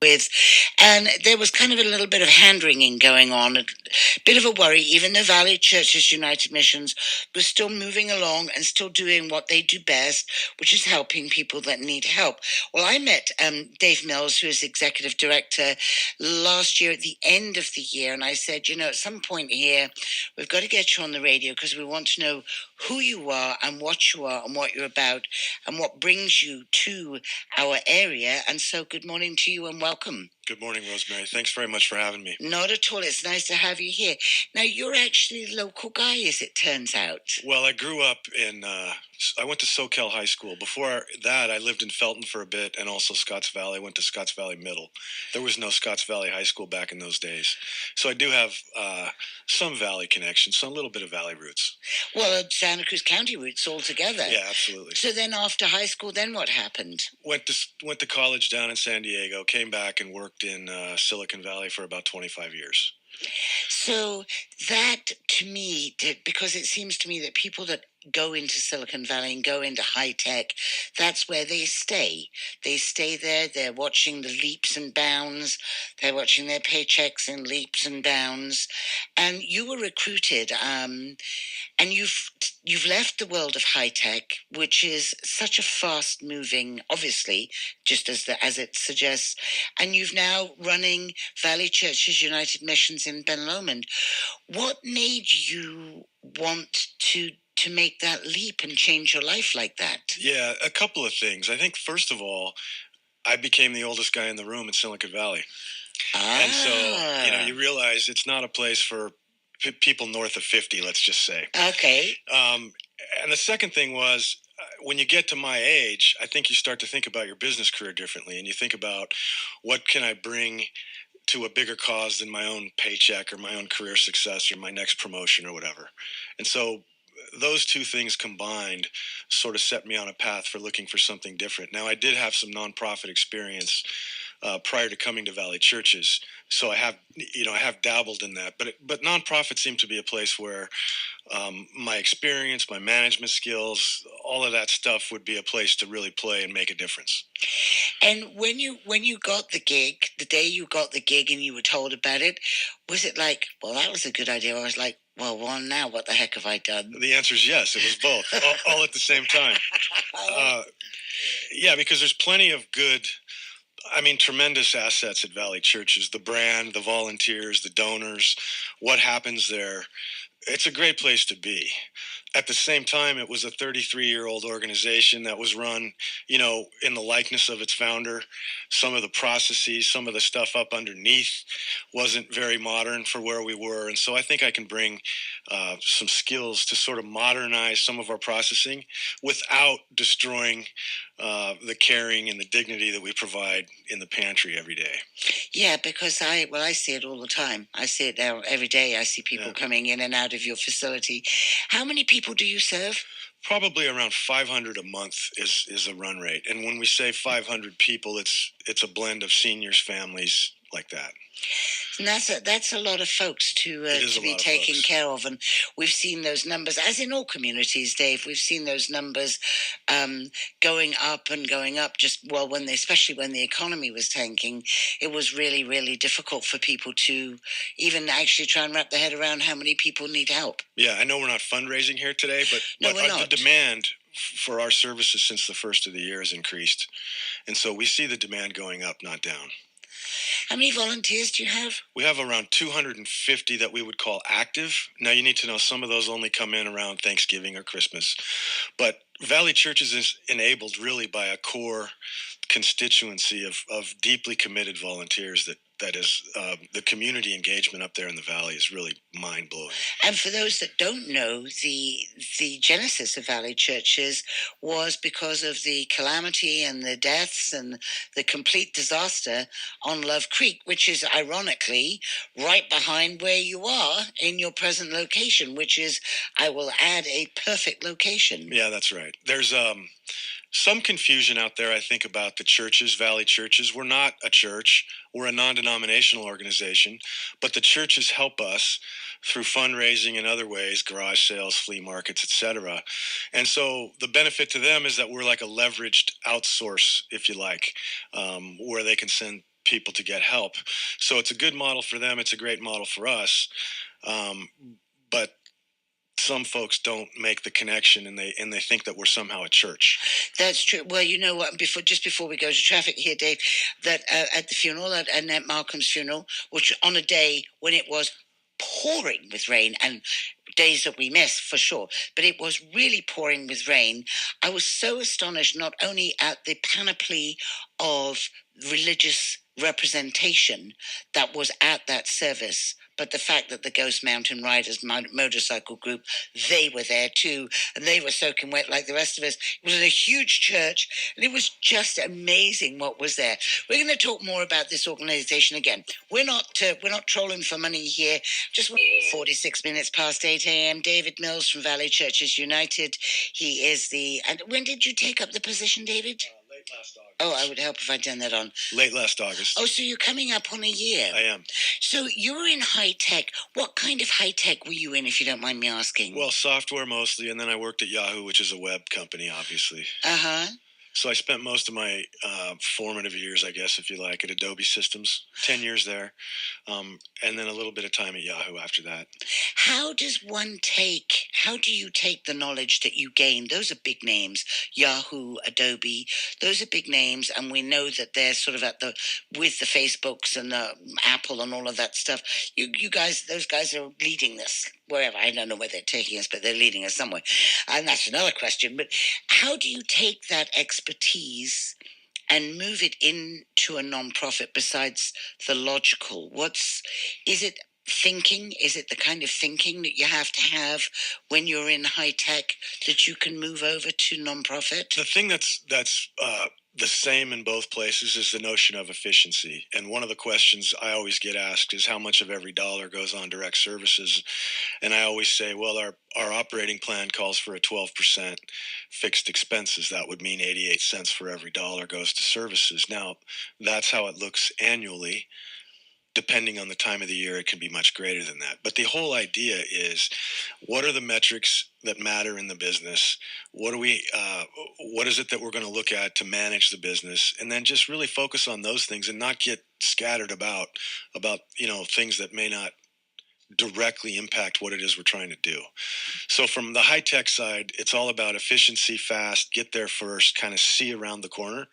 with, and there was kind of a little bit of hand wringing going on, a bit of a worry, even though Valley Churches United Missions was still moving along and still doing what they do best, which is helping people that need help. Well, I met Dave Mills, who is executive director, last year at the end of the year, and I said, at some point here, we've got to get you on the radio because we want to know who you are and what you are and what you're about and what brings you to our area. And so, good morning to you and welcome. Good morning, Rosemary. Thanks very much for having me. Not at all. It's nice to have you here. Now, you're actually a local guy, as it turns out. Well, I grew up I went to Soquel High School. Before that, I lived in Felton for a bit and also Scotts Valley. I went to Scotts Valley Middle. There was no Scotts Valley High School back in those days. So I do have some Valley connections, so a little bit of Valley roots. Well, Santa Cruz County roots altogether. Yeah, absolutely. So then after high school, then what happened? Went to college down in San Diego, came back and worked in Silicon Valley for about 25 years. So that to me, because it seems to me that people that go into Silicon Valley and go into high tech, that's where they stay. They stay there. They're watching the leaps and bounds. They're watching their paychecks in leaps and bounds. And you were recruited, and you've left the world of high tech, which is such a fast moving, obviously, just as it suggests, and you've now running Valley Churches United Missions in Ben Lomond. What made you want to make that leap and change your life like that? Yeah, a couple of things. I think first of all, I became the oldest guy in the room in Silicon Valley. And so, you realize it's not a place for people north of 50, let's just say. Okay. And the second thing was, when you get to my age, I think you start to think about your business career differently, and you think about what can I bring to a bigger cause than my own paycheck or my own career success or my next promotion or whatever. And so those two things combined sort of set me on a path for looking for something different. Now, I did have some nonprofit experience prior to coming to Valley Churches, so I have dabbled in that. But nonprofit seemed to be a place where my experience, my management skills, all of that stuff would be a place to really play and make a difference. And when you got the gig, the day you got the gig and you were told about it, was it like, well, that was a good idea? Or was like, well, now what the heck have I done? The answer is yes. It was both, all at the same time. Yeah, because there's plenty of tremendous assets at Valley Churches, the brand, the volunteers, the donors, what happens there. It's a great place to be. At the same time, it was a 33-year-old organization that was run, in the likeness of its founder. Some of the processes, some of the stuff up underneath wasn't very modern for where we were. And so I think I can bring some skills to sort of modernize some of our processing without destroying the caring and the dignity that we provide in the pantry every day. Yeah, because I see it all the time. I see it now every day. I see people coming in and out of your facility. How many people do you serve? Probably around 500 a month is a run rate. And when we say 500 people, it's a blend of seniors, families, like that. And that's a lot of folks to be taken care of, and we've seen those numbers, as in all communities, Dave. We've seen those numbers going up and going up. Especially when the economy was tanking, it was really, really difficult for people to even actually try and wrap their head around how many people need help. Yeah, I know we're not fundraising here today, but we're not. The demand for our services since the first of the year has increased, and so we see the demand going up, not down. How many volunteers do you have? We have around 250 that we would call active. Now, you need to know some of those only come in around Thanksgiving or Christmas. But Valley Churches is enabled really by a core constituency of deeply committed volunteers that is the community engagement up there in the valley is really mind-blowing. And for those that don't know, the genesis of Valley Churches was because of the calamity and the deaths and the complete disaster on Love Creek, which is ironically right behind where you are in your present location, which is, I will add, a perfect location. Yeah, that's right. There's some confusion out there, I think, about the churches, Valley Churches. We're not a church. We're a non-denominational organization, but the churches help us through fundraising and other ways, garage sales, flea markets, etc. And so the benefit to them is that we're like a leveraged outsource, if you like, where they can send people to get help. So it's a good model for them. It's a great model for us. But some folks don't make the connection, and they think that we're somehow a church. That's true. Well, you know what? Before we go to traffic here, Dave, that at the funeral, at Annette Markham's funeral, which on a day when it was pouring with rain, and days that we miss for sure, but it was really pouring with rain. I was so astonished not only at the panoply of religious representation that was at that service, but the fact that the Ghost Mountain Riders motorcycle group, they were there too, and they were soaking wet like the rest of us. It was in a huge church, and it was just amazing what was there. We're going to talk more about this organization again. We're not trolling for money here. Just 46 minutes past 8 a.m. David Mills from Valley Churches United. He is and when did you take up the position, David? Late last August. Oh, I would help if I'd done that on. Late last August. Oh, so you're coming up on a year. I am. So you were in high tech. What kind of high tech were you in, if you don't mind me asking? Well, software mostly, and then I worked at Yahoo, which is a web company, obviously. Uh-huh. So I spent most of my formative years, I guess, if you like, at Adobe Systems, 10 years there, and then a little bit of time at Yahoo after that. How do you take the knowledge that you gain? Those are big names, Yahoo, Adobe, those are big names, and we know that they're sort of with the Facebooks and the Apple and all of that stuff. Those guys are leading this wherever. I don't know where they're taking us, but they're leading us somewhere. And that's another question. But how do you take that expertise and move it into a nonprofit besides the logical? Is it thinking? Is it the kind of thinking that you have to have when you're in high tech that you can move over to nonprofit? The thing that's the same in both places is the notion of efficiency. And one of the questions I always get asked is how much of every dollar goes on direct services. And I always say, well, our operating plan calls for a 12% fixed expenses. That would mean 88 cents for every dollar goes to services. Now, that's how it looks annually. Depending on the time of the year, it can be much greater than that. But the whole idea is, what are the metrics that matter in the business? What is it that we're going to look at to manage the business? And then just really focus on those things and not get scattered about things that may not directly impact what it is we're trying to do. So from the high tech side, it's all about efficiency, fast, get there first, kind of see around the corner.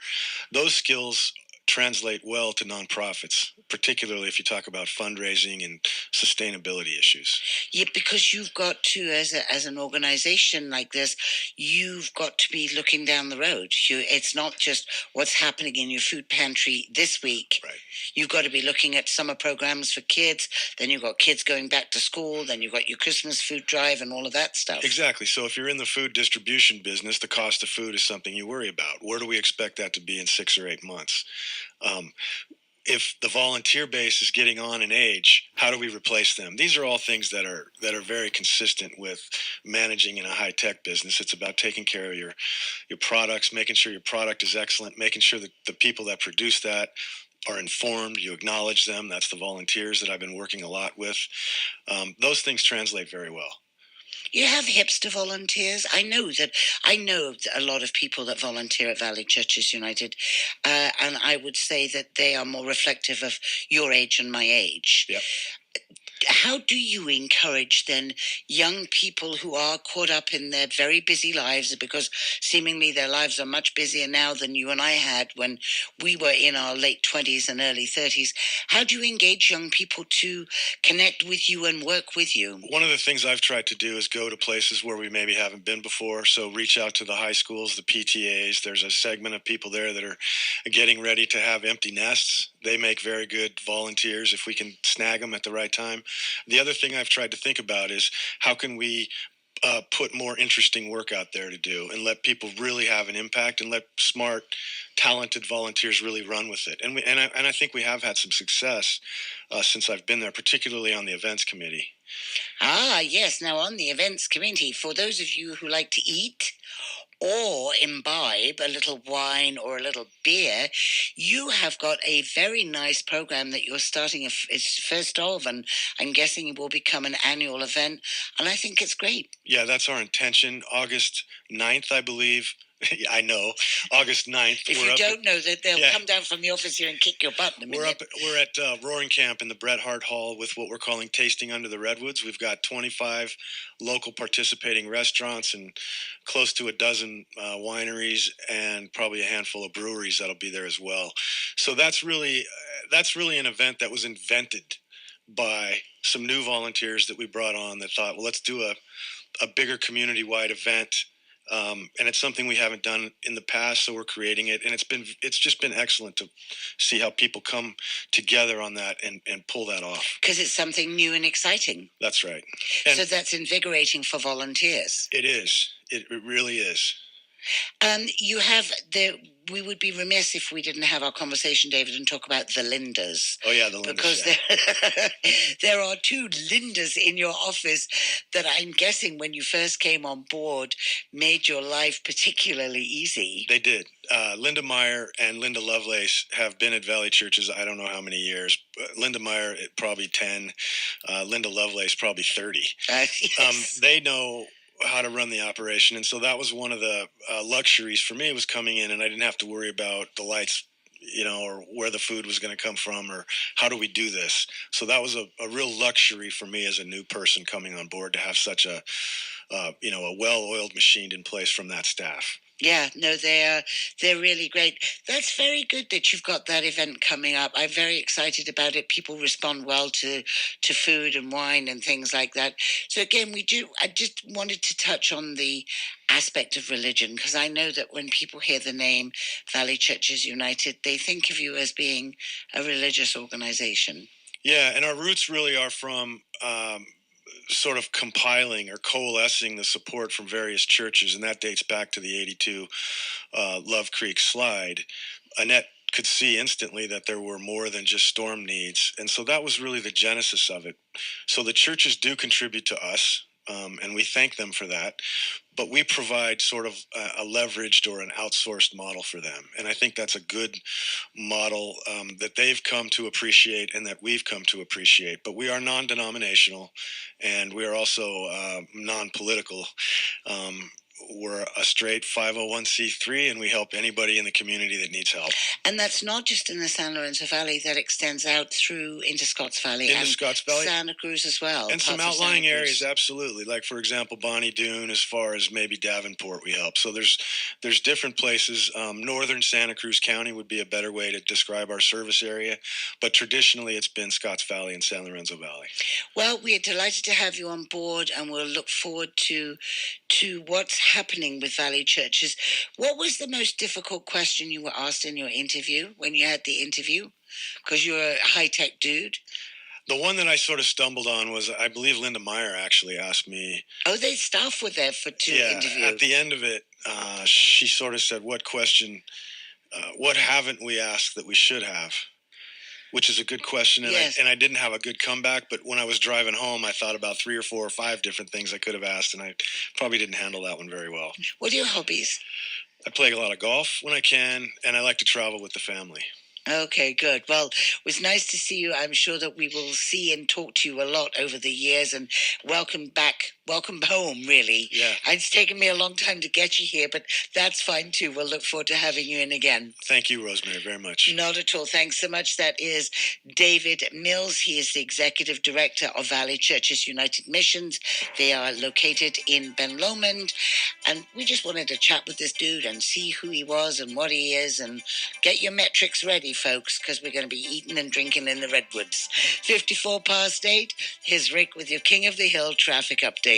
Those skills translate well to nonprofits, particularly if you talk about fundraising and sustainability issues. Yeah, because you've got to, as an organization like this, you've got to be looking down the road. It's not just what's happening in your food pantry this week. Right. You've got to be looking at summer programs for kids. Then you've got kids going back to school. Then you've got your Christmas food drive and all of that stuff. Exactly. So if you're in the food distribution business, the cost of food is something you worry about. Where do we expect that to be in 6 or 8 months? If the volunteer base is getting on in age, how do we replace them? These are all things that are very consistent with managing in a high tech business. It's about taking care of your products, making sure your product is excellent, making sure that the people that produce that are informed, you acknowledge them. That's the volunteers that I've been working a lot with. Those things translate very well. You have hipster volunteers. I know a lot of people that volunteer at Valley Churches United, and I would say that they are more reflective of your age and my age. Yep. How do you encourage then young people who are caught up in their very busy lives, because seemingly their lives are much busier now than you and I had when we were in our late 20s and early 30s? How do you engage young people to connect with you and work with you? One of the things I've tried to do is go to places where we maybe haven't been before. So reach out to the high schools, the PTAs. There's a segment of people there that are getting ready to have empty nests. They make very good volunteers if we can snag them at the right time. The other thing I've tried to think about is how can we put more interesting work out there to do and let people really have an impact and let smart, talented volunteers really run with it. And I think we have had some success since I've been there, particularly on the events committee. Ah, yes. Now, on the events committee, for those of you who like to eat or imbibe a little wine or a little beer, you have got a very nice program that you're starting. It's first of, and I'm guessing it will become an annual event, and I think it's great. Yeah, that's our intention. August 9th, I believe, I know. August 9th. If you don't know that, they'll Yeah. come down from the office here and kick your butt in a minute. We're at Roaring Camp in the Bret Hart Hall with what we're calling Tasting Under the Redwoods. We've got 25 local participating restaurants and close to a dozen wineries and probably a handful of breweries that'll be there as well. So that's really an event that was invented by some new volunteers that we brought on that thought, well, let's do a bigger community-wide event. And it's something we haven't done in the past, so we're creating it, and it's just been excellent to see how people come together on that and pull that off. Because it's something new and exciting. That's right. And so that's invigorating for volunteers. It is. It really is. You have we would be remiss if we didn't have our conversation, David, and talk about the Lindas. Oh yeah, the Lindas. Because there are two Lindas in your office that I'm guessing when you first came on board made your life particularly easy. They did. Linda Meyer and Linda Lovelace have been at Valley Churches I don't know how many years. Linda Meyer probably 10. Linda Lovelace probably 30. Yes. They know how to run the operation, and so that was one of the luxuries for me, was coming in and I didn't have to worry about the lights, or where the food was going to come from, or how do we do this. So that was a real luxury for me as a new person coming on board, to have such a well-oiled machine in place from that staff. Yeah, no, they're really great. That's very good that you've got that event coming up. I'm very excited about it. People respond well to food and wine and things like that. So again, I just wanted to touch on the aspect of religion, because I know that when people hear the name Valley Churches United, they think of you as being a religious organization. Yeah, and our roots really are from sort of compiling or coalescing the support from various churches, and that dates back to the 82 Love Creek slide. Annette could see instantly that there were more than just storm needs, and so that was really the genesis of it. So the churches do contribute to us, and we thank them for that, but we provide sort of a leveraged or an outsourced model for them, and I think that's a good model that they've come to appreciate and that we've come to appreciate. But we are non-denominational, and we are also non-political. We're a straight 501c3, and we help anybody in the community that needs help. And that's not just in the San Lorenzo Valley, that extends out through into Scotts Valley and Scotts Valley, Santa Cruz as well. And some outlying areas, absolutely. Like, for example, Bonnie Doon, as far as maybe Davenport, we help. So there's different places. Northern Santa Cruz County would be a better way to describe our service area, but traditionally it's been Scotts Valley and San Lorenzo Valley. Well, we are delighted to have you on board, and we'll look forward to what's happening with Valley Churches. What was the most difficult question you were asked in your interview, when you had the interview? Because you're a high-tech dude. The one that I sort of stumbled on was, I believe Linda Meyer actually asked me. Oh, they staff were there to interview. At the end of it, she sort of said, what haven't we asked that we should have? Which is a good question, and, yes. I didn't have a good comeback, but when I was driving home, I thought about 3 or 4 or 5 different things I could have asked, and I probably didn't handle that one very well. What are your hobbies? I play a lot of golf when I can, and I like to travel with the family. Okay, good. Well, it was nice to see you. I'm sure that we will see and talk to you a lot over the years, and welcome home, really. Yeah. It's taken me a long time to get you here, but that's fine too. We'll look forward to having you in again. Thank you, Rosemary, very much. Not at all. Thanks so much. That is David Mills. He is the Executive Director of Valley Churches United Missions. They are located in Ben Lomond, and we just wanted to chat with this dude and see who he was and what he is, and get your metrics ready, folks, because we're going to be eating and drinking in the Redwoods. 8:54. Here's Rick with your King of the Hill traffic update.